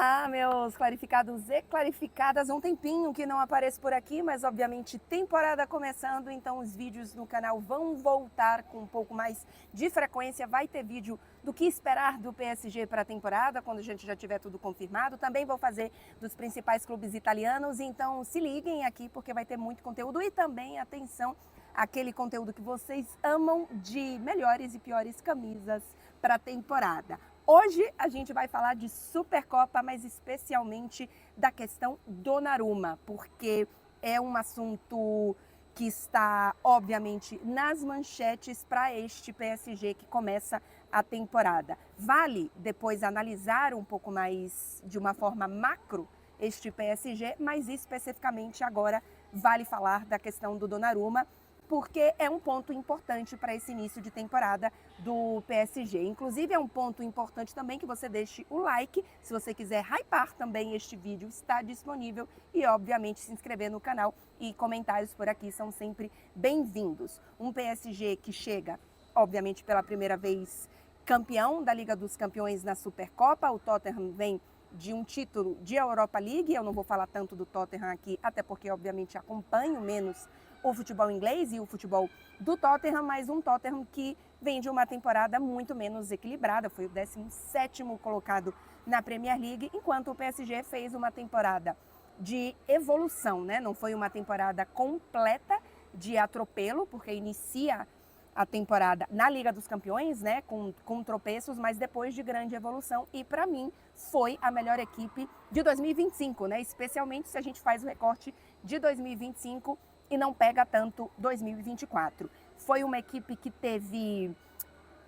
Olá, meus clarificados e clarificadas. Um tempinho que não apareço por aqui, mas obviamente temporada começando, então os vídeos no canal vão voltar com um pouco mais de frequência. Vai ter vídeo do que esperar do PSG para a temporada, quando a gente já tiver tudo confirmado. Também vou fazer dos principais clubes italianos, então se liguem aqui porque vai ter muito conteúdo e também, atenção, aquele conteúdo que vocês amam de melhores e piores camisas para a temporada. Hoje a gente vai falar de Supercopa, mas especialmente da questão Donnarumma, porque é um assunto que está, obviamente, nas manchetes para este PSG que começa a temporada. Vale depois analisar um pouco mais de uma forma macro este PSG, mas especificamente agora vale falar da questão do Donnarumma, porque é um ponto importante para esse início de temporada do PSG. Inclusive, é um ponto importante também que você deixe o like. Se você quiser hypar também este vídeo, está disponível. E, obviamente, se inscrever no canal e comentários por aqui são sempre bem-vindos. Um PSG que chega, obviamente, pela primeira vez campeão da Liga dos Campeões na Supercopa. O Tottenham vem de um título de Europa League. Eu não vou falar tanto do Tottenham aqui, até porque, obviamente, acompanho menos o futebol inglês e o futebol do Tottenham, mas um Tottenham que vem de uma temporada muito menos equilibrada, foi o 17º colocado na Premier League, enquanto o PSG fez uma temporada de evolução, né? Não foi uma temporada completa de atropelo, porque inicia a temporada na Liga dos Campeões, né, com tropeços, mas depois de grande evolução, e para mim foi a melhor equipe de 2025, né, especialmente se a gente faz o recorte de 2025 e não pega tanto 2024. Foi uma equipe que teve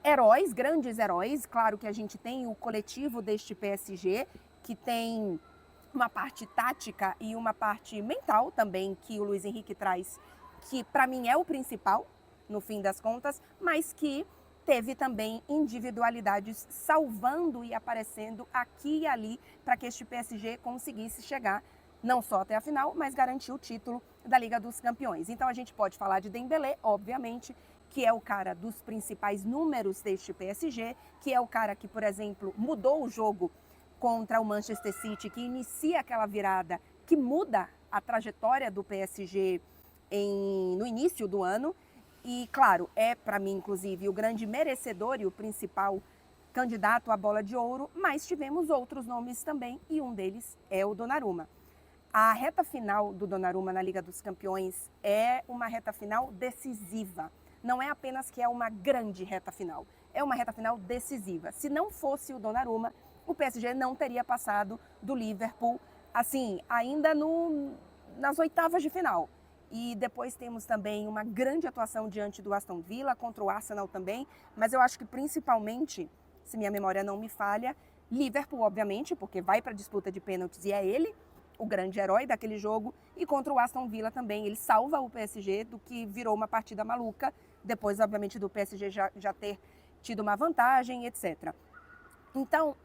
heróis, grandes heróis. Claro que a gente tem o coletivo deste PSG, que tem uma parte tática e uma parte mental também, que o Luiz Henrique traz, que para mim é o principal, no fim das contas, mas que teve também individualidades salvando e aparecendo aqui e ali para que este PSG conseguisse chegar não só até a final, mas garantir o título da Liga dos Campeões. Então a gente pode falar de Dembélé, obviamente, que é o cara dos principais números deste PSG, que é o cara que, por exemplo, mudou o jogo contra o Manchester City, que inicia aquela virada que muda a trajetória do PSG no início do ano. E, claro, é para mim, inclusive, o grande merecedor e o principal candidato à bola de ouro, mas tivemos outros nomes também, e um deles é o Donnarumma. A reta final do Donnarumma na Liga dos Campeões é uma reta final decisiva. Não é apenas que é uma grande reta final, é uma reta final decisiva. Se não fosse o Donnarumma, o PSG não teria passado do Liverpool, assim, ainda nas oitavas de final. E depois temos também uma grande atuação diante do Aston Villa, contra o Arsenal também, mas eu acho que principalmente, se minha memória não me falha, Liverpool, obviamente, porque vai para a disputa de pênaltis e é ele o grande herói daquele jogo, e contra o Aston Villa também. Ele salva o PSG do que virou uma partida maluca, depois, obviamente, do PSG já ter tido uma vantagem, etc. Então,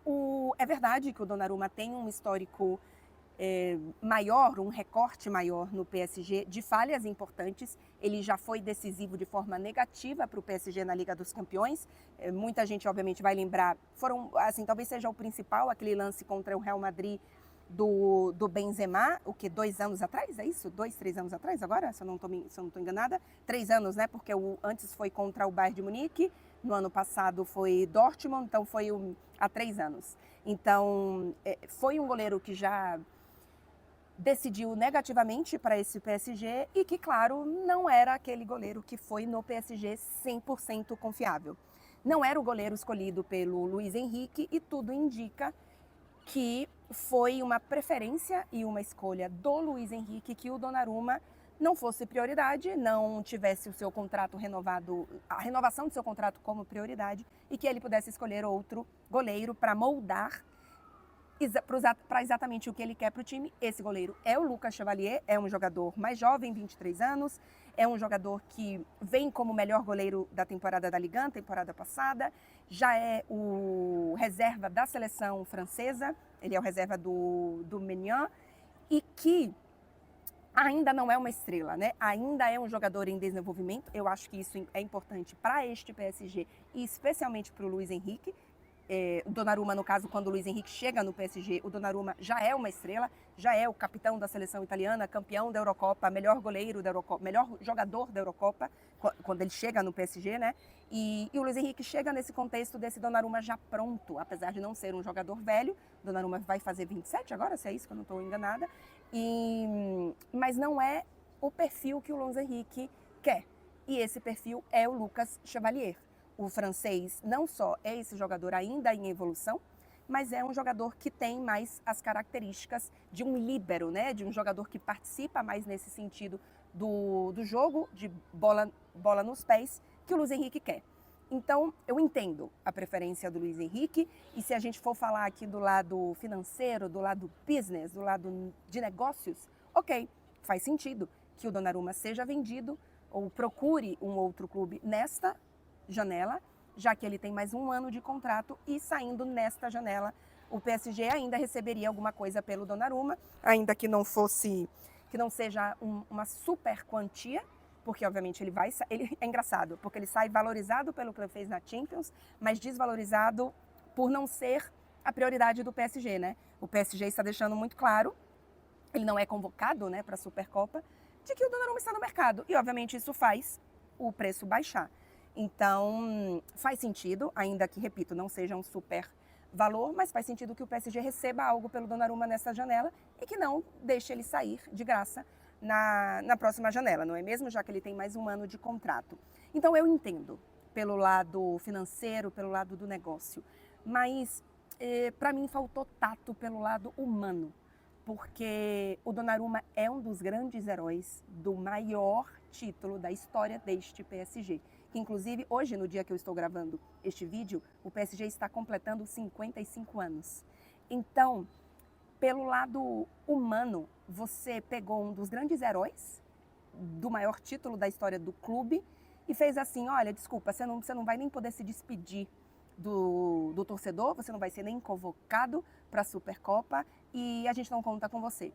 é verdade que o Donnarumma tem um histórico maior, um recorte maior no PSG de falhas importantes. Ele já foi decisivo de forma negativa para o PSG na Liga dos Campeões. Muita gente, obviamente, vai lembrar, assim, talvez seja o principal, aquele lance contra o Real Madrid do Benzema, o que, 2 anos atrás, é isso? 2, 3 anos atrás agora, se eu não estou enganada? 3 anos, né? Porque antes foi contra o Bayern de Munique, no ano passado foi Dortmund, então foi há 3 anos. Então, foi um goleiro que já decidiu negativamente para esse PSG e que, claro, não era aquele goleiro que foi no PSG 100% confiável. Não era o goleiro escolhido pelo Luiz Henrique e tudo indica que foi uma preferência e uma escolha do Luiz Henrique que o Donnarumma não fosse prioridade, não tivesse o seu contrato renovado, a renovação do seu contrato como prioridade, e que ele pudesse escolher outro goleiro para moldar para exatamente o que ele quer para o time. Esse goleiro é o Lucas Chevalier, é um jogador mais jovem, 23 anos, é um jogador que vem como melhor goleiro da temporada da Ligue 1, temporada passada, já é o reserva da seleção francesa, ele é o reserva do Maignan, e que ainda não é uma estrela, né? Ainda é um jogador em desenvolvimento. Eu acho que isso é importante para este PSG e especialmente para o Luiz Henrique. o Donnarumma, no caso, quando o Luiz Henrique chega no PSG, o Donnarumma já é uma estrela, já é o capitão da seleção italiana, campeão da Eurocopa, melhor goleiro da Eurocopa, melhor jogador da Eurocopa, quando ele chega no PSG, né? E o Luiz Henrique chega nesse contexto desse Donnarumma já pronto, apesar de não ser um jogador velho. Donnarumma vai fazer 27 agora, se é isso que eu não estou enganada. Mas não é o perfil que o Luiz Henrique quer. E esse perfil é o Lucas Chevalier. O francês não só é esse jogador ainda em evolução, mas é um jogador que tem mais as características de um líbero, né? De um jogador que participa mais nesse sentido do jogo, de bola nos pés, que o Luiz Henrique quer. Então, eu entendo a preferência do Luiz Henrique, e se a gente for falar aqui do lado financeiro, do lado business, do lado de negócios, ok, faz sentido que o Donnarumma seja vendido ou procure um outro clube nesta janela, já que ele tem mais um ano de contrato, e saindo nesta janela, o PSG ainda receberia alguma coisa pelo Donnarumma, ainda que não seja uma super quantia, porque obviamente ele é engraçado, porque ele sai valorizado pelo que ele fez na Champions, mas desvalorizado por não ser a prioridade do PSG, né? O PSG está deixando muito claro, ele não é convocado, né, para a Supercopa, de que o Donnarumma está no mercado, e obviamente isso faz o preço baixar. Então, faz sentido, ainda que, repito, não seja um super valor, mas faz sentido que o PSG receba algo pelo Donnarumma nessa janela e que não deixe ele sair de graça na próxima janela, não é mesmo? Já que ele tem mais um ano de contrato. Então, eu entendo pelo lado financeiro, pelo lado do negócio, mas para mim faltou tato pelo lado humano, porque o Donnarumma é um dos grandes heróis do maior título da história deste PSG. Que inclusive hoje, no dia que eu estou gravando este vídeo, o PSG está completando 55 anos. Então, pelo lado humano, você pegou um dos grandes heróis do maior título da história do clube e fez assim, olha, desculpa, você não vai nem poder se despedir do torcedor, você não vai ser nem convocado para a Supercopa e a gente não conta com você.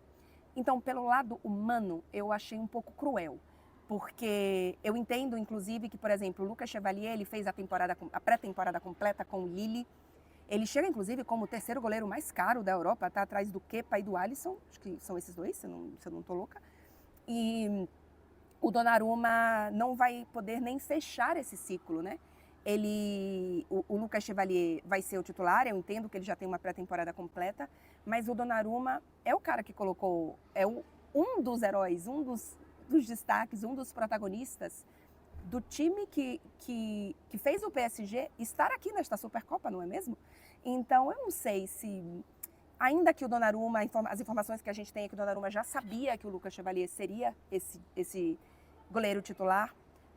Então, pelo lado humano, eu achei um pouco cruel. Porque eu entendo, inclusive, que, por exemplo, o Lucas Chevalier, ele fez a pré-temporada completa com o Lille. Ele chega, inclusive, como o terceiro goleiro mais caro da Europa, tá atrás do Kepa e do Alisson, acho que são esses dois, se eu não tô louca. E o Donnarumma não vai poder nem fechar esse ciclo, né? O Lucas Chevalier vai ser o titular, eu entendo que ele já tem uma pré-temporada completa, mas o Donnarumma é o cara que colocou, um dos heróis, um dos destaques, um dos protagonistas do time que fez o PSG estar aqui nesta Supercopa, não é mesmo? Então, eu não sei se, ainda que o Donnarumma, as informações que a gente tem é que o Donnarumma já sabia que o Lucas Chevalier seria esse goleiro titular.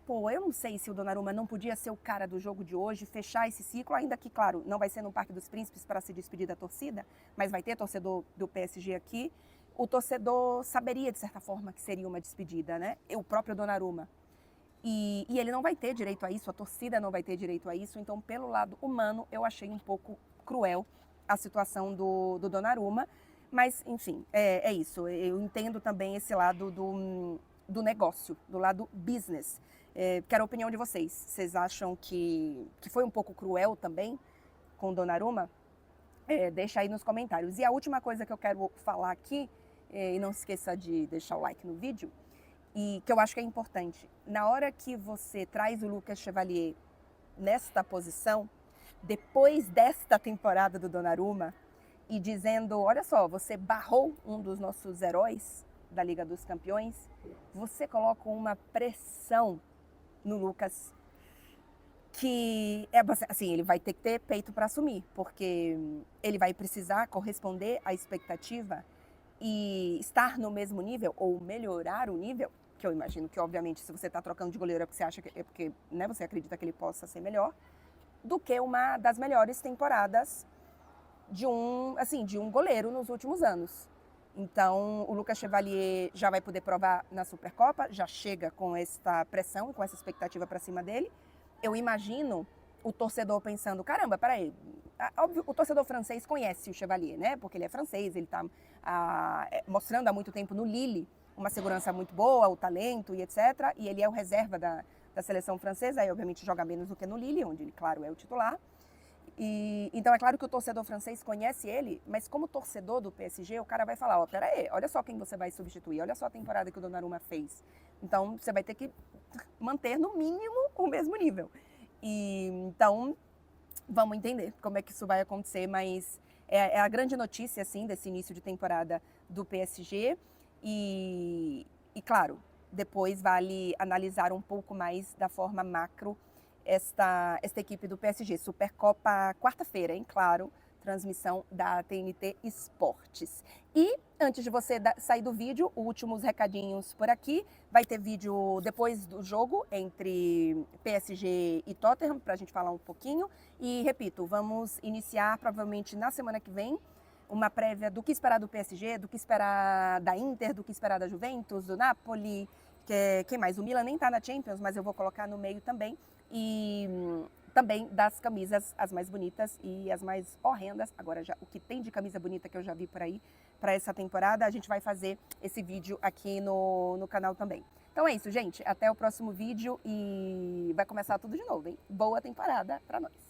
Pô, eu não sei se o Donnarumma não podia ser o cara do jogo de hoje, fechar esse ciclo, ainda que, claro, não vai ser no Parque dos Príncipes para se despedir da torcida, mas vai ter torcedor do PSG aqui. O torcedor saberia, de certa forma, que seria uma despedida, né? O próprio Donnarumma. E ele não vai ter direito a isso, a torcida não vai ter direito a isso. Então, pelo lado humano, eu achei um pouco cruel a situação do Donnarumma. Mas, enfim, é isso. Eu entendo também esse lado do negócio, do lado business. Quero a opinião de vocês. Vocês acham que foi um pouco cruel também com o Donnarumma? Deixa aí nos comentários. E a última coisa que eu quero falar aqui, e não se esqueça de deixar o like no vídeo, e que eu acho que é importante, na hora que você traz o Lucas Chevalier nesta posição, depois desta temporada do Donnarumma, e dizendo, olha só, você barrou um dos nossos heróis da Liga dos Campeões, você coloca uma pressão no Lucas que assim, ele vai ter que ter peito para assumir, porque ele vai precisar corresponder à expectativa e estar no mesmo nível ou melhorar o nível, que eu imagino que, obviamente, se você está trocando de goleiro é porque você acha que né, você acredita que ele possa ser melhor, do que uma das melhores temporadas de um goleiro nos últimos anos. Então, o Lucas Chevalier já vai poder provar na Supercopa, já chega com essa pressão, com essa expectativa para cima dele. Eu imagino o torcedor pensando, caramba, peraí, óbvio, o torcedor francês conhece o Chevalier, né? Porque ele é francês, ele está mostrando há muito tempo no Lille uma segurança muito boa, o talento e etc. E ele é o reserva da seleção francesa, aí obviamente joga menos do que no Lille, onde ele, claro, é o titular. E, então é claro que o torcedor francês conhece ele, mas como torcedor do PSG, o cara vai falar, ó, pera aí, olha só quem você vai substituir, olha só a temporada que o Donnarumma fez. Então você vai ter que manter no mínimo o mesmo nível. E então vamos entender como é que isso vai acontecer, mas é a grande notícia assim desse início de temporada do PSG e claro, depois vale analisar um pouco mais da forma macro esta equipe do PSG. Supercopa quarta-feira, hein? Claro, transmissão da TNT Esportes. E antes de você sair do vídeo, últimos recadinhos por aqui. Vai ter vídeo depois do jogo entre PSG e Tottenham, para a gente falar um pouquinho. E repito, vamos iniciar provavelmente na semana que vem uma prévia do que esperar do PSG, do que esperar da Inter, do que esperar da Juventus, do Napoli, quem mais? O Milan nem tá na Champions, mas eu vou colocar no meio também. E também das camisas, as mais bonitas e as mais horrendas. Agora, já o que tem de camisa bonita que eu já vi por aí para essa temporada, a gente vai fazer esse vídeo aqui no canal também. Então é isso, gente. Até o próximo vídeo e vai começar tudo de novo, hein? Boa temporada para nós!